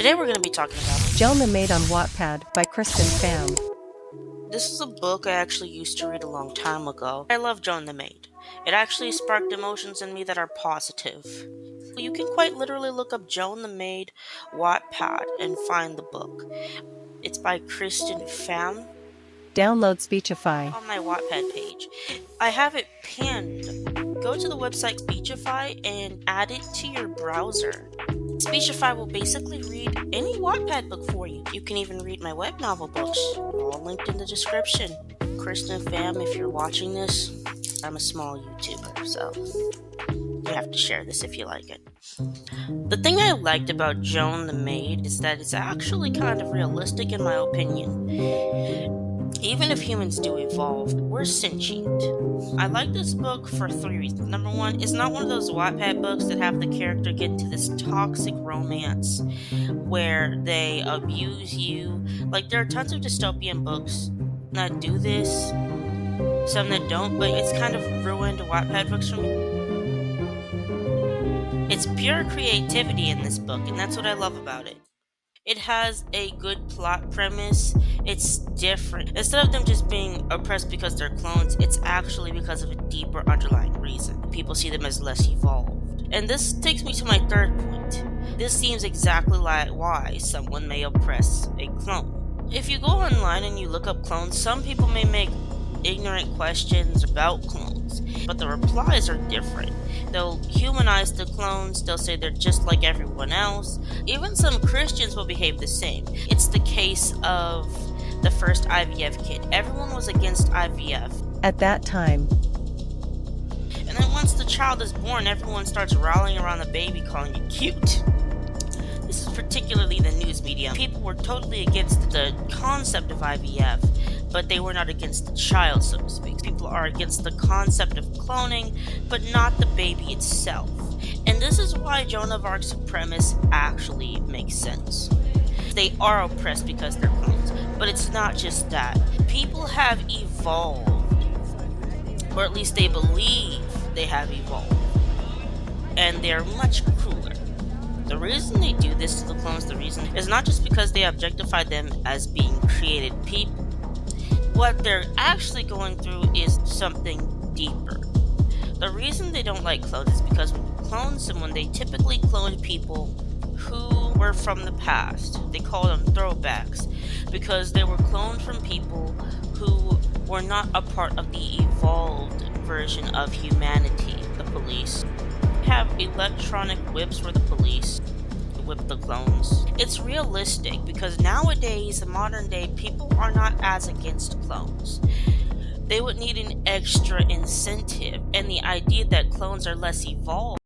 Today we're going to be talking about Joan the Maid on Wattpad by Kristen Pham. This is a book I actually used to read a long time ago. I love Joan the Maid. It actually sparked emotions in me that are positive. You can quite literally look up Joan the Maid Wattpad and find the book. It's by Kristen Pham Download Speechify. on my Wattpad page. I have it pinned. Go to the website Speechify and add it to your browser. Speechify will basically read any Wattpad book for you. You can even read my web novel books, all linked in the description. Kristen Pham, if you're watching this, I'm a small YouTuber, so you have to share this if you like it. The thing I liked about Joan the Maid is that it's actually kind of realistic in my opinion. Even if humans do evolve, we're sentient. I like this book for 3 reasons. Number one, it's not one of those Wattpad books that have the character get into this toxic romance where they abuse you. Like, there are tons of dystopian books that do this, some that don't, but it's kind of ruined Wattpad books for me. It's pure creativity in this book, and that's what I love about it. It has a good plot premise. It's different. Instead of them just being oppressed because they're clones, it's actually because of a deeper underlying reason. People see them as less evolved. And this takes me to my third point. This seems exactly like why someone may oppress a clone. If you go online and you look up clones, some people may make ignorant questions about clones, but the replies are different. They'll humanize the clones, they'll say they're just like everyone else. Even some Christians will behave the same. It's the case of the first IVF kid. Everyone was against IVF. At that time, And then once the child is born, everyone starts rallying around the baby, calling it cute. This is particularly the news media. People were totally against the concept of IVF, but they were not against the child, so to speak. People are against the concept of cloning, but not the baby itself. And this is why Joan of Arc's premise actually makes sense. They are oppressed because they're clones, but it's not just that. People have evolved, or at least they believe they have evolved, and they're much crueler. The reason they do this to the clones, the reason is not just because they objectify them as being created people. What they're actually going through is something deeper. The reason they don't like clones is because when you clone someone, they typically clone people who were from the past. They call them throwbacks because they were cloned from people who were not a part of the evolved version of humanity. The police have electronic whips for the police whip the clones. It's realistic because nowadays, modern day, people are not as against clones. They would need an extra incentive, and the idea that clones are less evolved.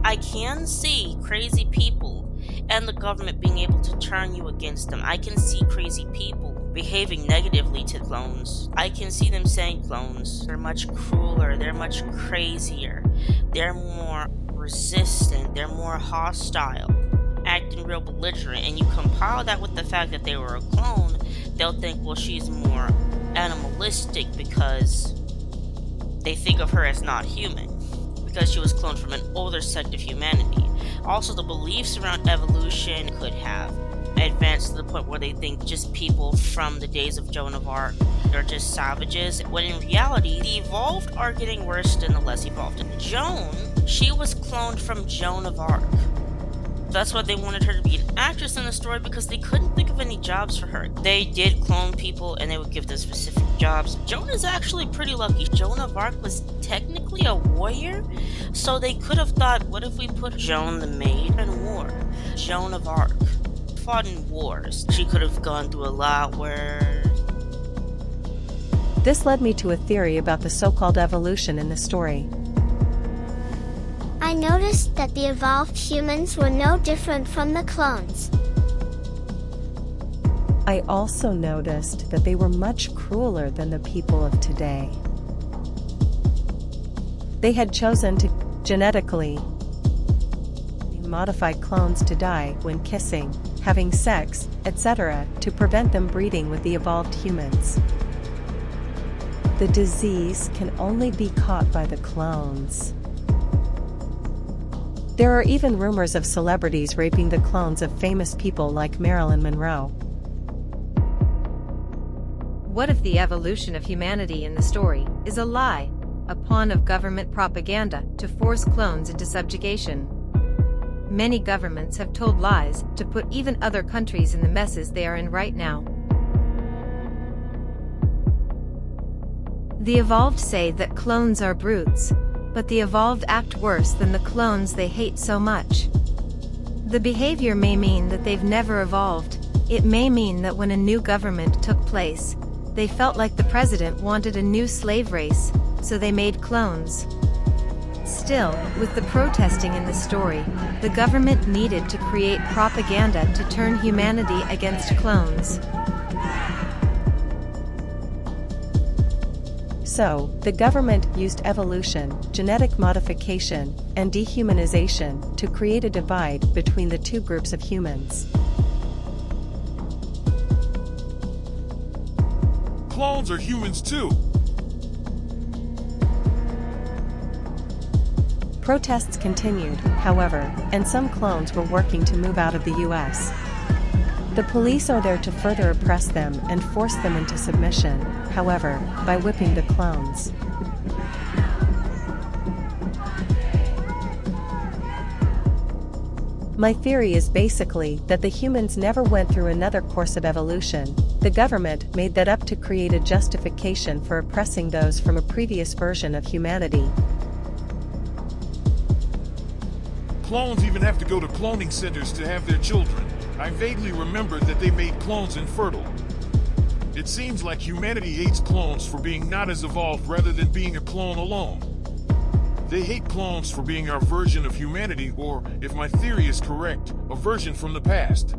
I can see crazy people and the government being able to turn you against them. I can see crazy people behaving negatively to clones. I can see them saying clones are much crueler, they're much crazier, they're more resistant, they're more hostile, acting real belligerent, and you compile that with the fact that they were a clone, they'll think, well, she's more animalistic because they think of her as not human, because she was cloned from an older sect of humanity. Also, the beliefs around evolution could have advanced to the point where they think just people from the days of Joan of Arc are just savages, when in reality, the evolved are getting worse than the less evolved. Joan, she was cloned from Joan of Arc. That's why they wanted her to be an actress in the story, because they couldn't think of any jobs for her. They did clone people and they would give them specific jobs. Joan is actually pretty lucky. Joan of Arc was technically a warrior, so they could have thought, what if we put Joan the Maid in war? Joan of Arc fought in wars. She could have gone through a lot where... this led me to a theory about the so-called evolution in the story. I noticed that the evolved humans were no different from the clones. I also noticed that they were much crueler than the people of today. They had chosen to genetically modify clones to die when kissing, having sex, etc., to prevent them breeding with the evolved humans. The disease can only be caught by the clones. There are even rumors of celebrities raping the clones of famous people like Marilyn Monroe. What if the evolution of humanity in the story is a lie, a pawn of government propaganda to force clones into subjugation? Many governments have told lies to put even other countries in the messes they are in right now. The evolved say that clones are brutes, but the evolved act worse than the clones they hate so much. The behavior may mean that they've never evolved. It may mean that when a new government took place, they felt like the president wanted a new slave race, so they made clones. Still, with the protesting in the story, the government needed to create propaganda to turn humanity against clones. So, the government used evolution, genetic modification, and dehumanization to create a divide between the two groups of humans. Clones are humans too. Protests continued, however, and some clones were working to move out of the US. The police are there to further oppress them and force them into submission, however, by whipping the clones. My theory is basically that the humans never went through another course of evolution. The government made that up to create a justification for oppressing those from a previous version of humanity. Clones even have to go to cloning centers to have their children. I vaguely remember that they made clones infertile. It seems like humanity hates clones for being not as evolved rather than being a clone alone. They hate clones for being our version of humanity, or, if my theory is correct, a version from the past.